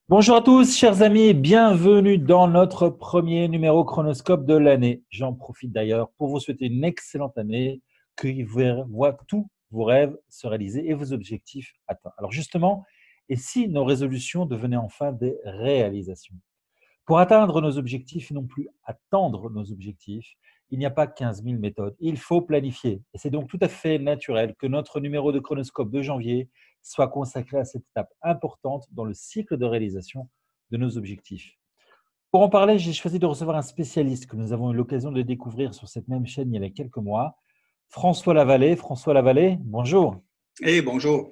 Bonjour à tous, chers amis, bienvenue dans notre premier numéro chronoscope de l'année. J'en profite d'ailleurs pour vous souhaiter une excellente année, que vous voit tous vos rêves se réaliser et vos objectifs atteints. Alors justement, et si nos résolutions devenaient enfin des réalisations? Pour atteindre nos objectifs et non plus attendre nos objectifs, il n'y a pas 15 000 méthodes. Il faut planifier. Et c'est donc tout à fait naturel que notre numéro de chronoscope de janvier soit consacré à cette étape importante dans le cycle de réalisation de nos objectifs. Pour en parler, j'ai choisi de recevoir un spécialiste que nous avons eu l'occasion de découvrir sur cette même chaîne il y a quelques mois, François Lavallée. François Lavallée, bonjour. Bonjour.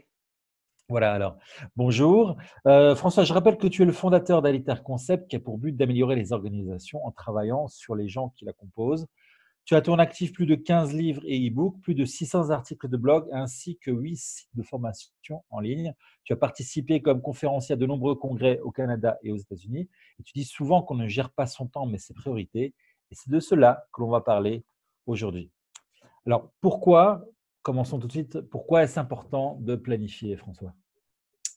Voilà, alors, bonjour. François, je rappelle que tu es le fondateur d'Aliter Concept qui a pour but d'améliorer les organisations en travaillant sur les gens qui la composent. Tu as à ton actif plus de 15 livres et e-books, plus de 600 articles de blog ainsi que 8 sites de formation en ligne. Tu as participé comme conférencier à de nombreux congrès au Canada et aux États-Unis. Et tu dis souvent qu'on ne gère pas son temps mais ses priorités. Et c'est de cela que l'on va parler aujourd'hui. Alors, pourquoi, commençons tout de suite, pourquoi est-ce important de planifier, François?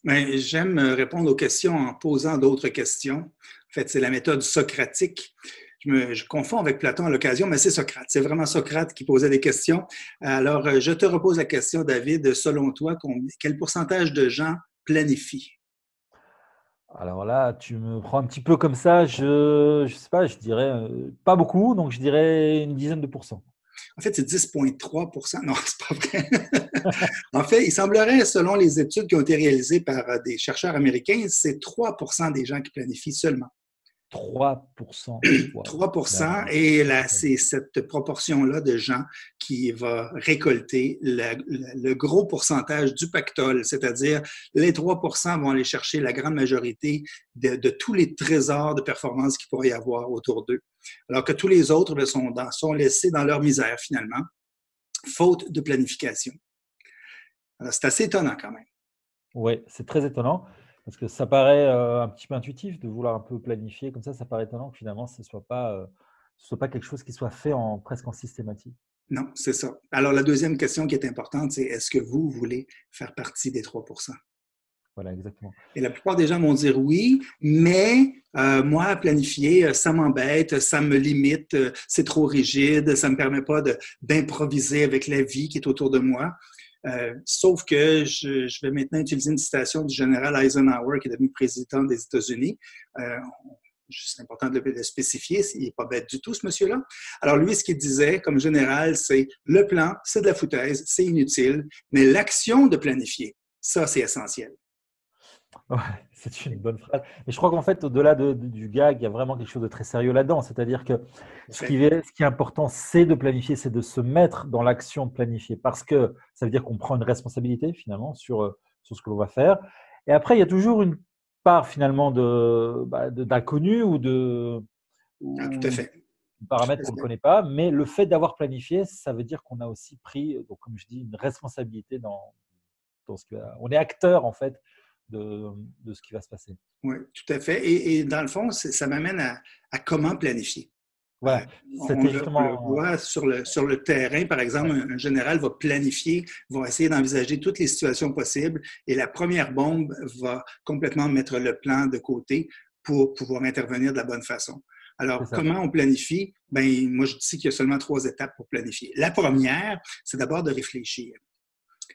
J'aime répondre aux questions en posant d'autres questions. En fait, c'est la méthode socratique. Je confonds avec Platon à l'occasion, mais c'est Socrate. C'est vraiment Socrate qui posait des questions. Alors, je te repose la question, David. Selon toi, quel pourcentage de gens planifient? Alors là, tu me prends un petit peu comme ça, je sais pas, je dirais pas beaucoup, donc je dirais une dizaine de pourcents. En fait, c'est 10,3 %. Non, c'est pas vrai. En fait, il semblerait, selon les études qui ont été réalisées par des chercheurs américains, c'est 3 % des gens qui planifient seulement. 3%. Wow. 3 Ben, et là, c'est cette proportion-là de gens qui va récolter le gros pourcentage du pactole, c'est-à-dire les 3 vont aller chercher la grande majorité de tous les trésors de performance qu'il pourrait y avoir autour d'eux, alors que tous les autres sont laissés dans leur misère finalement, faute de planification. Alors, c'est assez étonnant quand même. ouais, c'est très étonnant parce que ça paraît un petit peu intuitif de vouloir un peu planifier comme ça paraît étonnant que finalement ce soit pas quelque chose qui soit fait presque en systématique. Non, c'est ça. Alors, la deuxième question qui est importante, c'est est-ce que vous voulez faire partie des 3 ? Voilà, exactement. Et la plupart des gens vont dire oui, mais moi, planifier, ça m'embête, ça me limite, c'est trop rigide, ça ne me permet pas d'improviser avec la vie qui est autour de moi. Sauf que je vais maintenant utiliser une citation du général Eisenhower, qui est devenu président des États-Unis. C'est important de le spécifier, il n'est pas bête du tout, ce monsieur-là. Alors lui, ce qu'il disait comme général, c'est le plan, c'est de la foutaise, c'est inutile, mais l'action de planifier, ça, c'est essentiel. Ouais, c'est une bonne phrase. Mais je crois qu'en fait, au-delà du gag, il y a vraiment quelque chose de très sérieux là-dedans. C'est-à-dire que ce qui est important, c'est de planifier, c'est de se mettre dans l'action de planifier. Parce que ça veut dire qu'on prend une responsabilité finalement sur ce que l'on va faire. Et après, il y a toujours une part finalement d'inconnu Ah, tout à ou fait. de Tout paramètres à qu'on ne fait. connaît pas. Mais le fait d'avoir planifié, ça veut dire qu'on a aussi pris, donc, comme je dis, une responsabilité dans ce qui va. On est acteur en fait de, de ce qui va se passer. Oui, tout à fait. Et dans le fond, ça m'amène à comment planifier. Euh, Voilà, c'était on le justement. voit sur le terrain, par exemple, Ouais, un général va planifier, va essayer d'envisager toutes les situations possibles et la première bombe va complètement mettre le plan de côté pour pouvoir intervenir de la bonne façon. c'est Alors, ça. comment on planifie? Ben, moi, je dis qu'il y a seulement 3 étapes pour planifier. La première, c'est d'abord de réfléchir.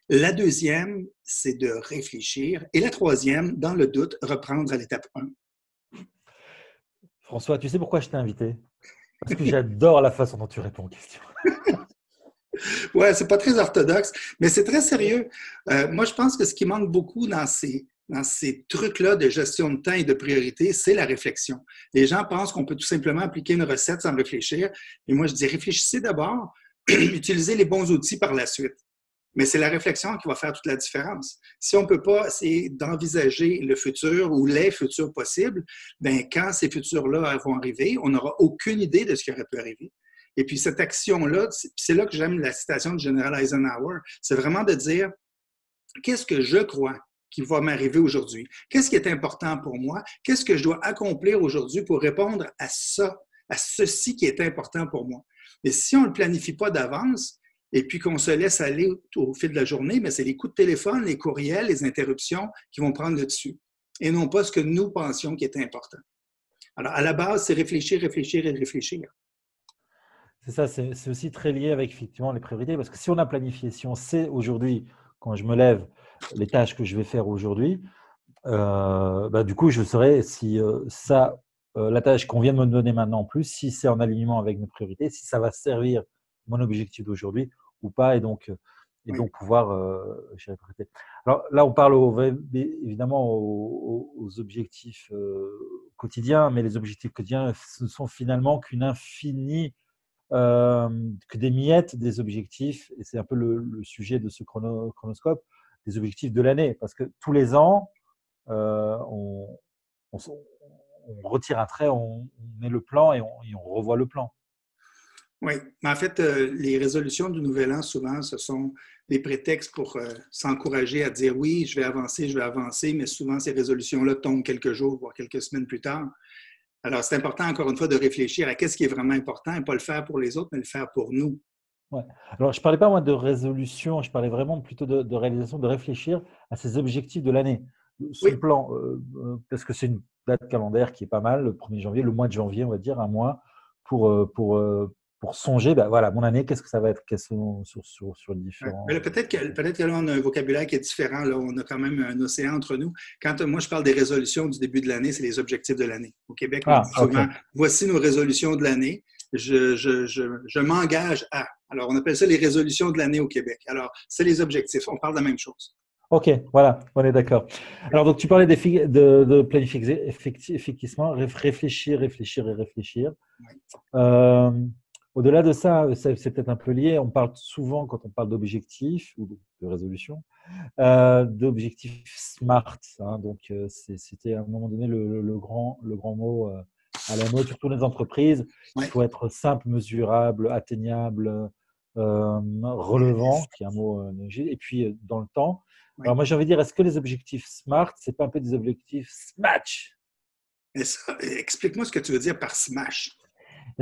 La deuxième, c'est de réfléchir. Et la troisième, dans le doute, reprendre à l'étape 1. François, tu sais pourquoi je t'ai invité? Parce que j'adore la façon dont tu réponds aux questions. Ouais, c'est pas très orthodoxe, mais c'est très sérieux. Moi, je pense que ce qui manque beaucoup dans ces trucs-là de gestion de temps et de priorité, c'est la réflexion. Les gens pensent qu'on peut tout simplement appliquer une recette sans réfléchir. Et moi, je dis réfléchissez d'abord, utilisez les bons outils par la suite. Mais c'est la réflexion qui va faire toute la différence. Si on ne peut pas essayer d'envisager le futur ou les futurs possibles, ben quand ces futurs-là vont arriver, on n'aura aucune idée de ce qui aurait pu arriver. Et puis cette action-là, c'est là que j'aime la citation du général Eisenhower, c'est vraiment de dire qu'est-ce que je crois qui va m'arriver aujourd'hui? Qu'est-ce qui est important pour moi? Qu'est-ce que je dois accomplir aujourd'hui pour répondre à ça, à ceci qui est important pour moi? Mais si on ne le planifie pas d'avance, et puis qu'on se laisse aller au fil de la journée, mais c'est les coups de téléphone, les courriels, les interruptions qui vont prendre le dessus. et non pas ce que nous pensions qui était important. Alors, à la base, c'est réfléchir, réfléchir et réfléchir. C'est ça, c'est aussi très lié avec effectivement les priorités, parce que si on a planifié, si on sait aujourd'hui, quand je me lève, les tâches que je vais faire aujourd'hui, du coup, je saurai si la tâche qu'on vient de me donner maintenant en plus, si c'est en alignement avec mes priorités, si ça va servir mon objectif d'aujourd'hui ou pas, et donc pouvoir gérer les priorités. Alors là, on parle évidemment aux objectifs quotidiens, mais les objectifs quotidiens, ce ne sont finalement que des miettes des objectifs, et c'est un peu le sujet de ce chronoscope, des objectifs de l'année, parce que tous les ans, on retire un trait, on met le plan et on revoit le plan. Oui, mais en fait, les résolutions du Nouvel An, souvent, ce sont des prétextes pour s'encourager à dire oui, je vais avancer, mais souvent, ces résolutions-là tombent quelques jours, voire quelques semaines plus tard. Alors, c'est important, encore une fois, de réfléchir à qu'est-ce qui est vraiment important et pas le faire pour les autres, mais le faire pour nous. Ouais. Alors, je ne parlais pas, moi, de résolution, je parlais vraiment plutôt de réalisation, de réfléchir à ses objectifs de l'année. Son plan, parce que c'est une date calendaire qui est pas mal, le 1er janvier, le mois de janvier, on va dire, un mois, pour songer, voilà, mon année, qu'est-ce que ça va être sur les différents… Peut-être que là, on a un vocabulaire qui est différent. Là, on a quand même un océan entre nous. Quand moi, je parle des résolutions du début de l'année, c'est les objectifs de l'année. Au Québec, on dit souvent, voici nos résolutions de l'année. Je m'engage à. Alors, on appelle ça les résolutions de l'année au Québec. Alors, c'est les objectifs. On parle de la même chose. OK, voilà, on est d'accord. Alors, donc, tu parlais de planifier effectivement, réfléchir et réfléchir. Oui. Au-delà de ça, c'est peut-être un peu lié. On parle souvent, quand on parle d'objectifs ou de résolution, d'objectifs SMART. Hein, donc, c'était à un moment donné le grand mot à la mode, surtout les entreprises. Il faut être simple, mesurable, atteignable, relevant, qui est un mot et puis dans le temps. Alors, moi, j'ai envie de dire, est-ce que les objectifs SMART, ce n'est pas un peu des objectifs SMASH? Explique-moi ce que tu veux dire par SMASH.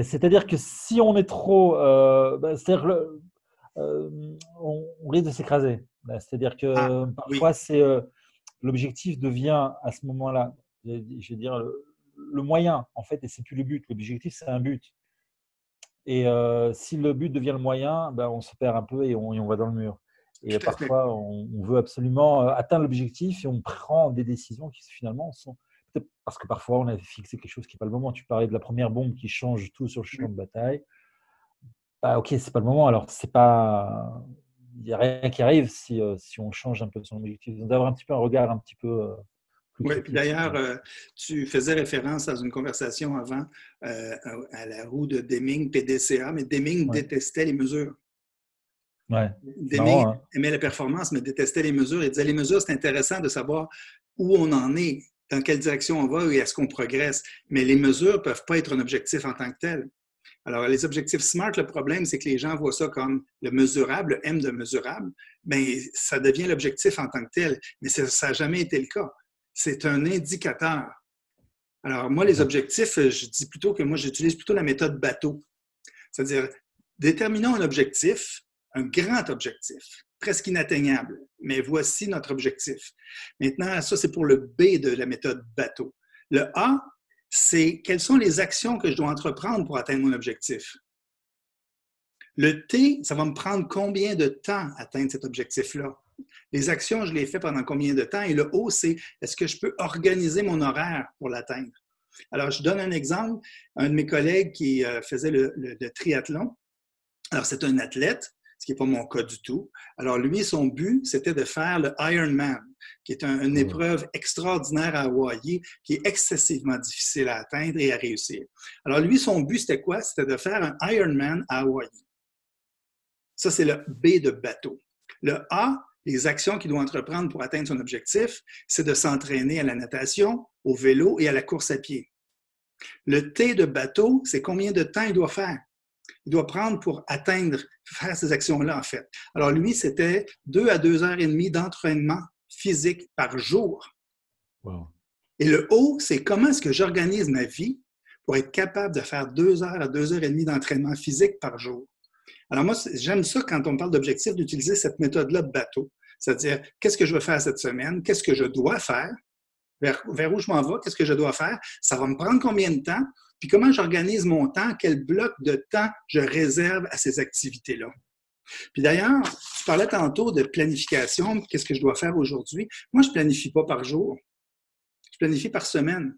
C'est-à-dire que si on est trop… on risque de s'écraser. C'est-à-dire que parfois, l'objectif devient à ce moment-là, je vais dire, le moyen, en fait, et ce n'est plus le but. L'objectif, c'est un but. Et si le but devient le moyen, on se perd un peu et on va dans le mur. Et parfois, on veut absolument atteindre l'objectif et on prend des décisions qui finalement sont… Peut-être parce que parfois, on a fixé quelque chose qui n'est pas le moment. Tu parlais de la première bombe qui change tout sur le champ de bataille. OK, ce n'est pas le moment. Alors, il n'y a rien qui arrive si on change un peu son objectif. Donc, d'avoir un petit peu un regard un petit peu plus critique. Oui, d'ailleurs, tu faisais référence dans une conversation avant à la roue de Deming, PDCA, mais Deming détestait les mesures. Deming aimait la performance, mais détestait les mesures. Il disait les mesures, c'est intéressant de savoir où on en est, dans quelle direction on va et est-ce qu'on progresse. Mais les mesures ne peuvent pas être un objectif en tant que tel. Alors, les objectifs SMART, le problème, c'est que les gens voient ça comme le mesurable, le M de mesurable. Bien, ça devient l'objectif en tant que tel, mais ça n'a jamais été le cas. C'est un indicateur. Alors, moi, les objectifs, je dis plutôt que moi, j'utilise plutôt la méthode bateau. C'est-à-dire, déterminons un objectif, un grand objectif, presque inatteignable, mais voici notre objectif. Maintenant, ça, c'est pour le B de la méthode bateau. Le A, c'est quelles sont les actions que je dois entreprendre pour atteindre mon objectif. Le T, ça va me prendre combien de temps atteindre cet objectif-là. Les actions, je les fais pendant combien de temps? Et le O, c'est est-ce que je peux organiser mon horaire pour l'atteindre? Alors, je donne un exemple. Un de mes collègues qui faisait le triathlon, alors c'est un athlète, ce qui n'est pas mon cas du tout. Alors, lui, son but, c'était de faire le Ironman, qui est une épreuve extraordinaire à Hawaï, qui est excessivement difficile à atteindre et à réussir. Alors, lui, son but, c'était quoi? C'était de faire un Ironman à Hawaï. Ça, c'est le B de bateau. Le A, les actions qu'il doit entreprendre pour atteindre son objectif, c'est de s'entraîner à la natation, au vélo et à la course à pied. Le T de bateau, c'est combien de temps il doit faire. Il doit prendre pour faire ces actions-là, en fait. Alors, lui, c'était 2 à 2 heures et demie d'entraînement physique par jour. Wow. Et le O, c'est comment est-ce que j'organise ma vie pour être capable de faire 2 heures à 2 heures et demie d'entraînement physique par jour. Alors, moi, j'aime ça, quand on parle d'objectif, d'utiliser cette méthode-là de bateau. C'est-à-dire, qu'est-ce que je veux faire cette semaine? Qu'est-ce que je dois faire? vers où je m'en vais, qu'est-ce que je dois faire, ça va me prendre combien de temps, puis comment j'organise mon temps, quel bloc de temps je réserve à ces activités-là. Puis d'ailleurs, tu parlais tantôt de planification, qu'est-ce que je dois faire aujourd'hui. Moi, je ne planifie pas par jour, je planifie par semaine.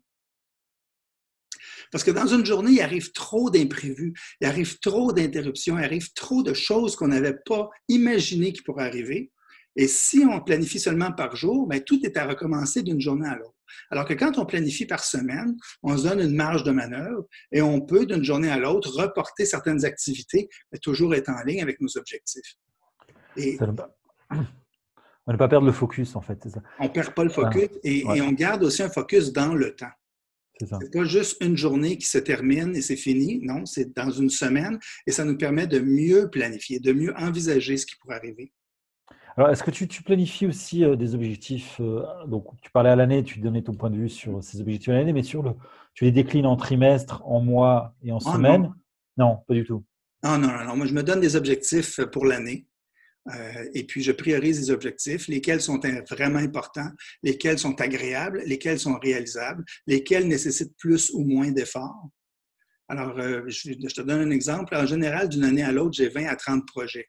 Parce que dans une journée, il arrive trop d'imprévus, il arrive trop d'interruptions, il arrive trop de choses qu'on n'avait pas imaginées qui pourraient arriver. Et si on planifie seulement par jour, bien, tout est à recommencer d'une journée à l'autre. Alors que quand on planifie par semaine, on se donne une marge de manœuvre et on peut, d'une journée à l'autre, reporter certaines activités, mais toujours être en ligne avec nos objectifs. Et on ne pas perdre le focus, en fait, c'est ça. On ne perd pas le focus et on garde aussi un focus dans le temps. Ce n'est pas juste une journée qui se termine et c'est fini. Non, c'est dans une semaine et ça nous permet de mieux planifier, de mieux envisager ce qui pourrait arriver. Alors, est-ce que tu planifies aussi des objectifs donc, tu parlais à l'année, tu donnais ton point de vue sur ces objectifs à l'année, mais tu les déclines en trimestre, en mois et en semaine? Non, pas du tout. Non. Moi, je me donne des objectifs pour l'année. Et puis, je priorise les objectifs, lesquels sont vraiment importants, lesquels sont agréables, lesquels sont réalisables, lesquels nécessitent plus ou moins d'efforts. Alors, je te donne un exemple. En général, d'une année à l'autre, j'ai 20 à 30 projets.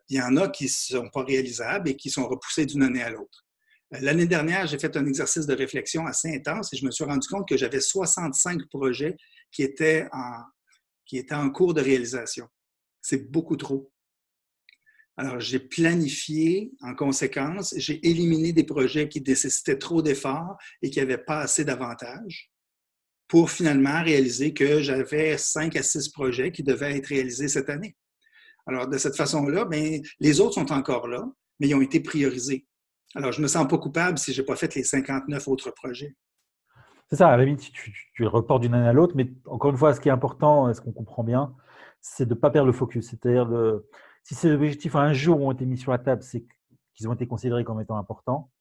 Il y en a qui ne sont pas réalisables et qui sont repoussés d'une année à l'autre. L'année dernière, j'ai fait un exercice de réflexion assez intense et je me suis rendu compte que j'avais 65 projets qui étaient en cours de réalisation. C'est beaucoup trop. Alors, j'ai planifié en conséquence, j'ai éliminé des projets qui nécessitaient trop d'efforts et qui n'avaient pas assez d'avantages pour finalement réaliser que j'avais 5 à 6 projets qui devaient être réalisés cette année. Alors, de cette façon-là, bien, les autres sont encore là, mais ils ont été priorisés. Alors, je ne me sens pas coupable si je n'ai pas fait les 59 autres projets. C'est ça, à la limite, tu reportes d'une année à l'autre, mais encore une fois, ce qui est important, ce qu'on comprend bien, c'est de ne pas perdre le focus. C'est-à-dire, si ces objectifs un jour ont été mis sur la table, c'est qu'ils ont été considérés comme étant importants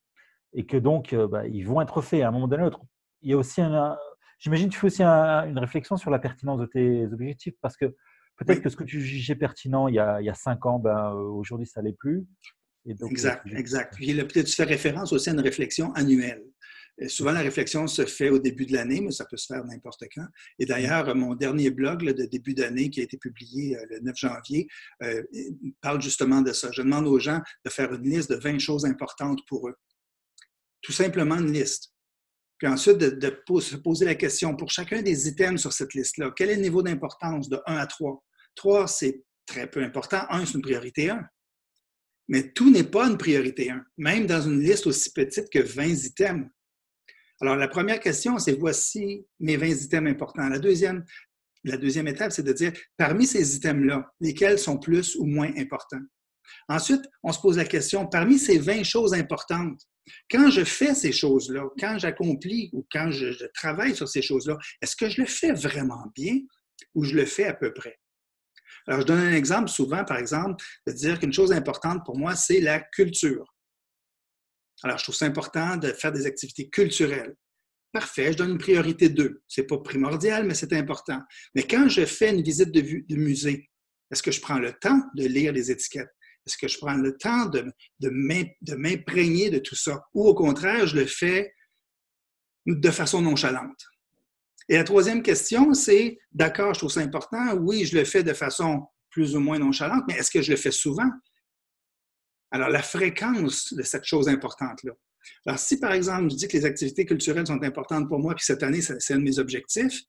et que donc, ils vont être faits à un moment donné ou à l'autre. Il y a aussi j'imagine que tu fais aussi une réflexion sur la pertinence de tes objectifs parce que peut-être que ce que tu jugeais pertinent il y a 5 ans, aujourd'hui, ça ne l'est plus. Et donc, exact. Puis peut-être tu fais référence aussi à une réflexion annuelle. Et souvent, la réflexion se fait au début de l'année, mais ça peut se faire n'importe quand. Et d'ailleurs, mon dernier blog de début d'année qui a été publié le 9 janvier parle justement de ça. Je demande aux gens de faire une liste de 20 choses importantes pour eux. Tout simplement une liste. Puis ensuite, de se poser la question pour chacun des items sur cette liste-là, quel est le niveau d'importance de 1 à 3? 3, c'est très peu important. 1, c'est une priorité 1. Mais tout n'est pas une priorité 1, même dans une liste aussi petite que 20 items. Alors, la première question, c'est voici mes 20 items importants. La deuxième étape, c'est de dire, parmi ces items-là, lesquels sont plus ou moins importants? Ensuite, on se pose la question, parmi ces 20 choses importantes, quand je fais ces choses-là, quand j'accomplis ou quand je travaille sur ces choses-là, est-ce que je le fais vraiment bien ou je le fais à peu près? Alors, je donne un exemple souvent, par exemple, de dire qu'une chose importante pour moi, c'est la culture. Alors, je trouve ça important de faire des activités culturelles. Parfait, je donne une priorité 2. Ce n'est pas primordial, mais c'est important. Mais quand je fais une visite de musée, est-ce que je prends le temps de lire les étiquettes? Est-ce que je prends le temps de m'imprégner de tout ça? Ou au contraire, je le fais de façon nonchalante? Et la troisième question, c'est, d'accord, je trouve ça important, oui, je le fais de façon plus ou moins nonchalante, mais est-ce que je le fais souvent? Alors, la fréquence de cette chose importante-là. Alors, si par exemple, je dis que les activités culturelles sont importantes pour moi, puis cette année, c'est un de mes objectifs,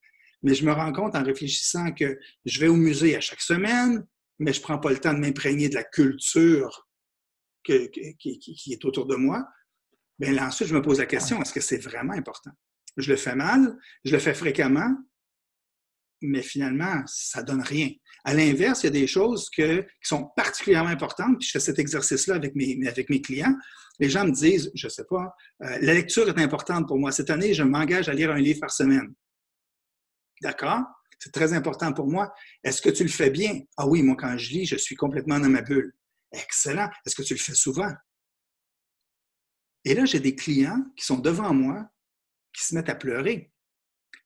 mais je me rends compte en réfléchissant que je vais au musée à chaque semaine, mais je ne prends pas le temps de m'imprégner de la culture qui est autour de moi, bien là, ensuite, je me pose la question, est-ce que c'est vraiment important? Je le fais mal, je le fais fréquemment, mais finalement, ça ne donne rien. À l'inverse, il y a des choses qui sont particulièrement importantes, puis je fais cet exercice-là avec mes clients. Les gens me disent, je ne sais pas, la lecture est importante pour moi. Cette année, je m'engage à lire un livre par semaine. D'accord? C'est très important pour moi. Est-ce que tu le fais bien? Ah oui, moi, quand je lis, je suis complètement dans ma bulle. Excellent. Est-ce que tu le fais souvent? Et là, j'ai des clients qui sont devant moi qui se mettent à pleurer.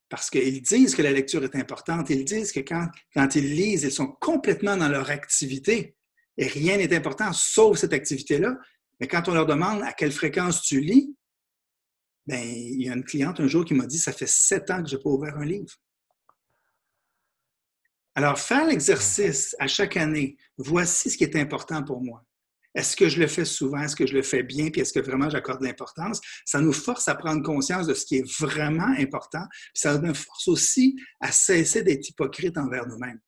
Parce qu'ils disent que la lecture est importante. Ils disent que quand ils lisent, ils sont complètement dans leur activité et rien n'est important sauf cette activité-là. Mais quand on leur demande à quelle fréquence tu lis, Bien, il y a une cliente un jour qui m'a dit, ça fait 7 ans que je n'ai pas ouvert un livre. Alors, faire l'exercice à chaque année, voici ce qui est important pour moi. Est-ce que je le fais souvent? Est-ce que je le fais bien? Puis est-ce que vraiment j'accorde l'importance? Ça nous force à prendre conscience de ce qui est vraiment important. Puis ça nous force aussi à cesser d'être hypocrite envers nous-mêmes.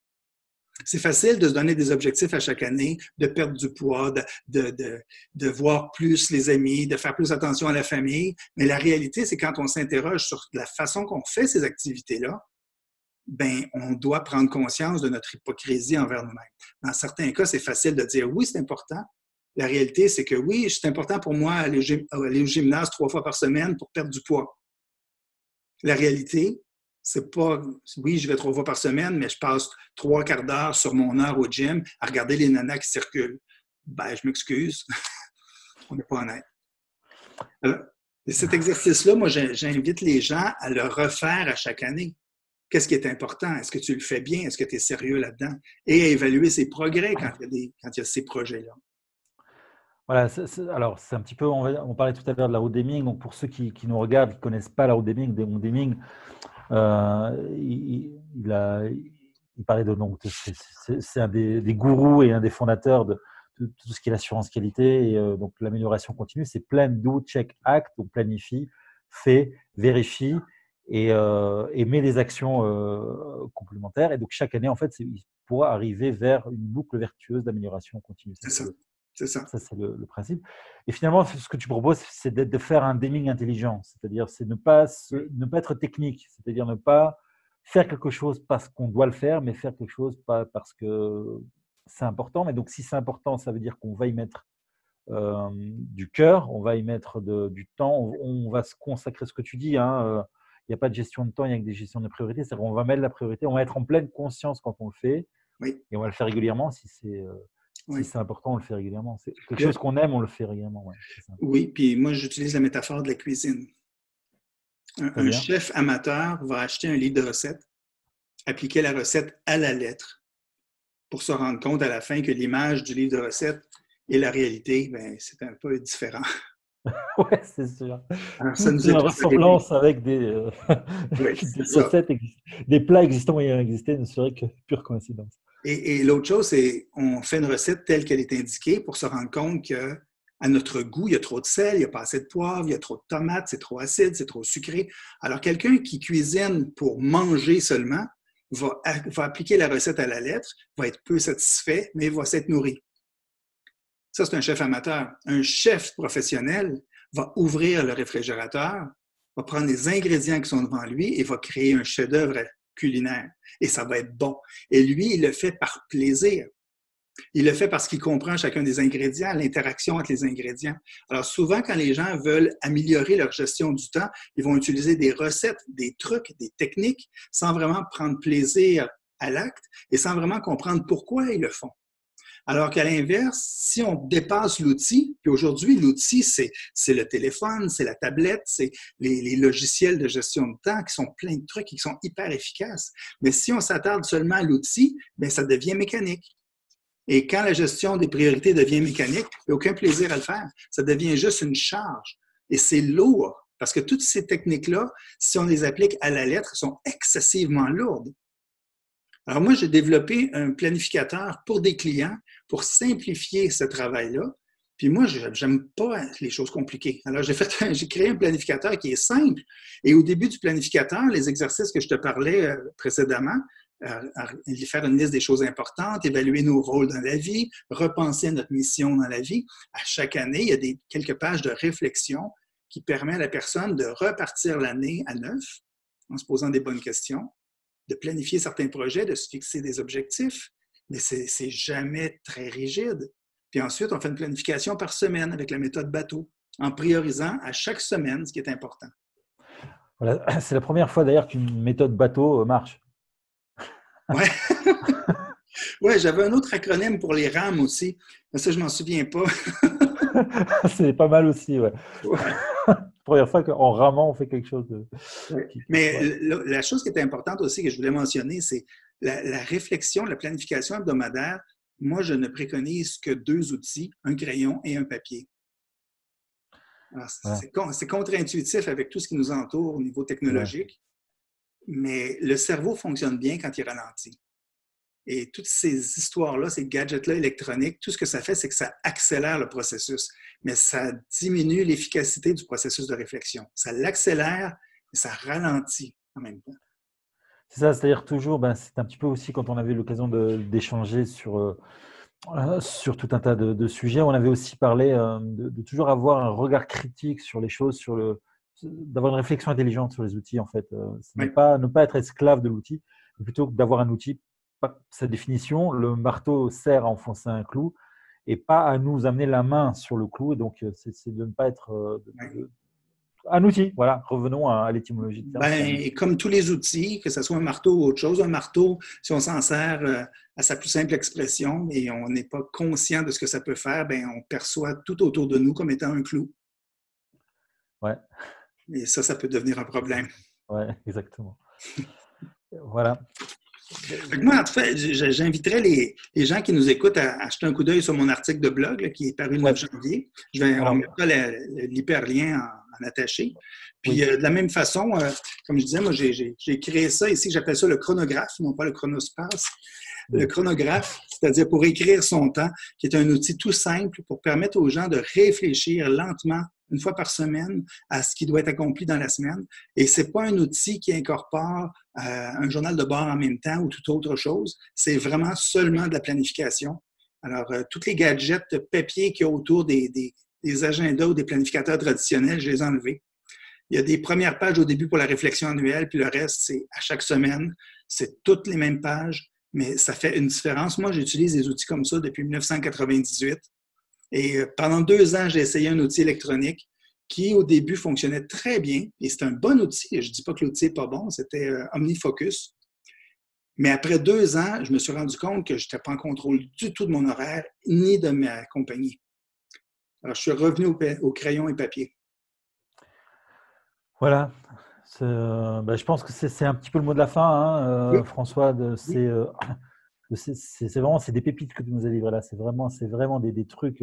C'est facile de se donner des objectifs à chaque année, de perdre du poids, de voir plus les amis, de faire plus attention à la famille. Mais la réalité, c'est quand on s'interroge sur la façon qu'on fait ces activités-là, ben, on doit prendre conscience de notre hypocrisie envers nous-mêmes. Dans certains cas, c'est facile de dire oui, c'est important. La réalité, c'est que oui, c'est important pour moi aller au gymnase 3 fois par semaine pour perdre du poids. La réalité, c'est pas, oui, je vais 3 fois par semaine, mais je passe 3/4 d'heure sur mon heure au gym à regarder les nanas qui circulent. Ben, je m'excuse. On n'est pas honnête. Alors, cet exercice-là, moi, j'invite les gens à le refaire à chaque année. Qu'est-ce qui est important? Est-ce que tu le fais bien? Est-ce que tu es sérieux là-dedans? Et à évaluer ses progrès quand il y a ces projets-là. Voilà, alors c'est un petit peu, on parlait tout à l'heure de la route d'Eming. Donc pour ceux qui nous regardent, qui ne connaissent pas la route d'Eming, il parlait de, donc c'est un des gourous et un des fondateurs de tout ce qui est l'assurance qualité, et donc l'amélioration continue. C'est plan, do, check, act, donc planifie, fait, vérifie et met des actions complémentaires. Et donc chaque année, en fait, il pourra arriver vers une boucle vertueuse d'amélioration continue. C'est ça. C'est ça. Ça, c'est le principe. Et finalement, ce que tu proposes, c'est de faire un Deming intelligent. C'est-à-dire, c'est ne pas être technique. C'est-à-dire ne pas faire quelque chose parce qu'on doit le faire, mais faire quelque chose pas parce que c'est important. Mais donc, si c'est important, ça veut dire qu'on va y mettre du cœur, on va y mettre du temps, on va se consacrer, ce que tu dis. Il n'y a pas de gestion de temps, il y a que des gestions de priorité. C'est-à-dire qu'on va mettre la priorité, on va être en pleine conscience quand on le fait. Oui. Et on va le faire régulièrement si c'est… Oui. Si c'est important, on le fait régulièrement. C'est quelque chose qu'on aime, on le fait régulièrement. Ouais, oui, puis moi, j'utilise la métaphore de la cuisine. Un chef amateur va acheter un livre de recettes, appliquer la recette à la lettre pour se rendre compte à la fin que l'image du livre de recettes et la réalité, ben, c'est un peu différent. Oui, c'est sûr. Alors, ça nous une ressemblance avec des recettes, des plats existants et ayant existé ne serait que pure coïncidence. Et l'autre chose, c'est qu'on fait une recette telle qu'elle est indiquée pour se rendre compte qu'à notre goût, il y a trop de sel, il n'y a pas assez de poivre, il y a trop de tomates, c'est trop acide, c'est trop sucré. Alors, quelqu'un qui cuisine pour manger seulement va appliquer la recette à la lettre, va être peu satisfait, mais va s'être nourri. Ça, c'est un chef amateur. Un chef professionnel va ouvrir le réfrigérateur, va prendre les ingrédients qui sont devant lui et va créer un chef-d'œuvre culinaire. Et ça va être bon. Et lui, il le fait par plaisir. Il le fait parce qu'il comprend chacun des ingrédients, l'interaction entre les ingrédients. Alors souvent, quand les gens veulent améliorer leur gestion du temps, ils vont utiliser des recettes, des trucs, des techniques, sans vraiment prendre plaisir à l'acte et sans vraiment comprendre pourquoi ils le font. Alors qu'à l'inverse, si on dépasse l'outil, puis aujourd'hui, l'outil, c'est le téléphone, c'est la tablette, c'est les logiciels de gestion de temps qui sont pleins de trucs qui sont hyper efficaces. Mais si on s'attarde seulement à l'outil, bien, ça devient mécanique. Et quand la gestion des priorités devient mécanique, il n'y a aucun plaisir à le faire. Ça devient juste une charge. Et c'est lourd, parce que toutes ces techniques-là, si on les applique à la lettre, sont excessivement lourdes. Alors moi, j'ai développé un planificateur pour des clients pour simplifier ce travail-là. Puis moi, je n'aime pas les choses compliquées. Alors, j'ai créé un planificateur qui est simple. Et au début du planificateur, les exercices que je te parlais précédemment, faire une liste des choses importantes, évaluer nos rôles dans la vie, repenser à notre mission dans la vie. À chaque année, il y a quelques pages de réflexion qui permettent à la personne de repartir l'année à neuf en se posant des bonnes questions, de planifier certains projets, de se fixer des objectifs, mais c'est jamais très rigide. Puis ensuite, on fait une planification par semaine avec la méthode bateau, en priorisant à chaque semaine ce qui est important. Voilà. C'est la première fois d'ailleurs qu'une méthode bateau marche. Ouais. Ouais, j'avais un autre acronyme pour les rames aussi, mais ça, je ne m'en souviens pas. C'est pas mal aussi, ouais. Première fois qu'en ramant, on fait quelque chose de… Mais la chose qui est importante aussi que je voulais mentionner, c'est la réflexion, la planification hebdomadaire. Moi, je ne préconise que 2 outils, un crayon et un papier. Alors, Voilà. c'est contre-intuitif avec tout ce qui nous entoure au niveau Ouais. technologique, mais le cerveau fonctionne bien quand il ralentit. Et toutes ces histoires-là, ces gadgets-là électroniques, tout ce que ça fait, c'est que ça accélère le processus, mais ça diminue l'efficacité du processus de réflexion. Ça l'accélère, mais ça ralentit en même temps. C'est ça, c'est-à-dire toujours, ben, c'est un petit peu aussi quand on avait l'occasion d'échanger sur tout un tas de sujets, on avait aussi parlé de toujours avoir un regard critique sur les choses, d'avoir une réflexion intelligente sur les outils, en fait. Oui, Ne pas être esclave de l'outil, mais plutôt que d'avoir un outil, sa définition, le marteau sert à enfoncer un clou et pas à nous amener la main sur le clou. Et donc, c'est de ne pas être oui. un outil. Voilà, revenons à l'étymologie de terme, c'est un Ben, outil. comme tous les outils, que ce soit un marteau ou autre chose, un marteau, si on s'en sert à sa plus simple expression et on n'est pas conscient de ce que ça peut faire, ben, on perçoit tout autour de nous comme étant un clou. Ouais, Et ça peut devenir un problème. ouais, exactement. Voilà. Fait que moi, en fait, j'inviterais les gens qui nous écoutent à jeter un coup d'œil sur mon article de blog là, qui est paru le 9 Ouais. janvier. On Alors, mettra l'hyperlien en attaché. Puis, oui. de la même façon, comme je disais, moi, j'ai créé ça ici, j'appelle ça le chronographe, non pas le chronospace. Le Mm. chronographe, c'est-à-dire pour écrire son temps, qui est un outil tout simple pour permettre aux gens de réfléchir lentement, une fois par semaine, à ce qui doit être accompli dans la semaine. Et ce n'est pas un outil qui incorpore un journal de bord en même temps ou toute autre chose. C'est vraiment seulement de la planification. Alors, tous les gadgets papier qu'il y a autour des agendas ou des planificateurs traditionnels, je les ai enlevés. Il y a des premières pages au début pour la réflexion annuelle, puis le reste, c'est à chaque semaine. C'est toutes les mêmes pages, mais ça fait une différence. Moi, j'utilise des outils comme ça depuis 1998. Et pendant 2 ans, j'ai essayé un outil électronique qui, au début, fonctionnait très bien. Et c'est un bon outil. Je ne dis pas que l'outil n'est pas bon. C'était OmniFocus. Mais après 2 ans, je me suis rendu compte que je n'étais pas en contrôle du tout de mon horaire ni de ma compagnie. Alors, je suis revenu au crayon et papier. Voilà. Je pense que c'est un petit peu le mot de la fin, hein, Oui, François. oui. C'est vraiment c'est des pépites que tu nous as livrées là. C'est vraiment des trucs.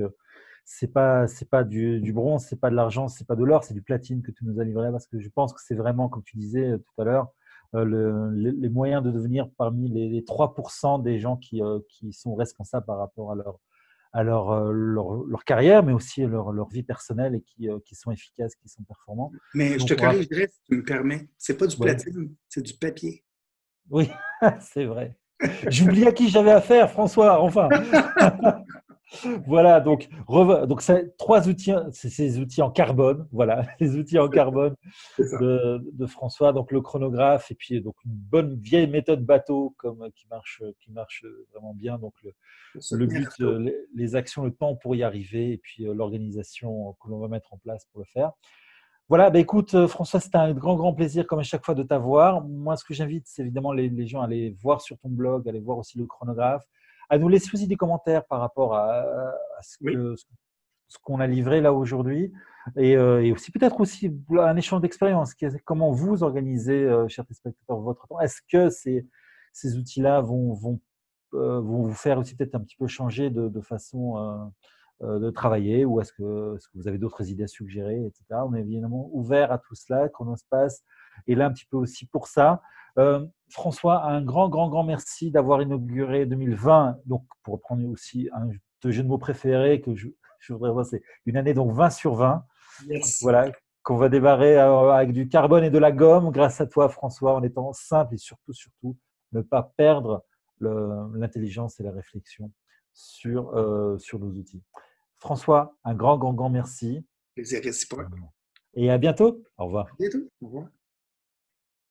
C'est pas du bronze, c'est pas de l'argent, c'est pas de l'or, c'est du platine que tu nous as livré là parce que je pense que c'est vraiment, comme tu disais tout à l'heure, les moyens de devenir parmi les 3% des gens qui sont responsables par rapport leur carrière, mais aussi leur vie personnelle et qui sont efficaces, qui sont performants. Mais je te Donc, on va, corrigerais, si tu me permets. C'est pas du ouais, platine, c'est du papier. oui, c'est vrai. J'oublie à qui j'avais affaire, François, enfin. Voilà, donc c'est trois outils, c'est ces outils en carbone, voilà, les outils en carbone C'est ça. de François, donc le chronographe, et puis donc une bonne vieille méthode bateau qui marche vraiment bien. Donc Pour se le tenir à but, flot. les actions, le temps pour y arriver, et puis l'organisation que l'on va mettre en place pour le faire. Voilà, bah écoute, François, c'était un grand, grand plaisir, comme à chaque fois, de t'avoir. Moi, ce que j'invite, c'est évidemment les gens à aller voir sur ton blog, à aller voir aussi le chronographe, à nous laisser aussi des commentaires par rapport à Oui. ce qu'on a livré là aujourd'hui, et aussi peut-être aussi un échange d'expérience. Comment vous organisez, chers téléspectateurs, votre temps? Est-ce que ces outils-là vont vous faire aussi peut-être un petit peu changer de façon de travailler, ou est-ce que vous avez d'autres idées à suggérer, etc. On est évidemment ouvert à tout cela, Chronospace est là un petit peu aussi pour ça. François, un grand, grand, grand merci d'avoir inauguré 2020, donc pour reprendre aussi un de jeux de mots préférés que je voudrais voir, c'est une année donc 20 sur 20, Yes. voilà, qu'on va démarrer avec du carbone et de la gomme grâce à toi, François, en étant simple et surtout, surtout, ne pas perdre l'intelligence et la réflexion sur nos outils. François, un grand, grand, grand merci Plaisir réciproque. et à bientôt. Au revoir. À bientôt. Au revoir.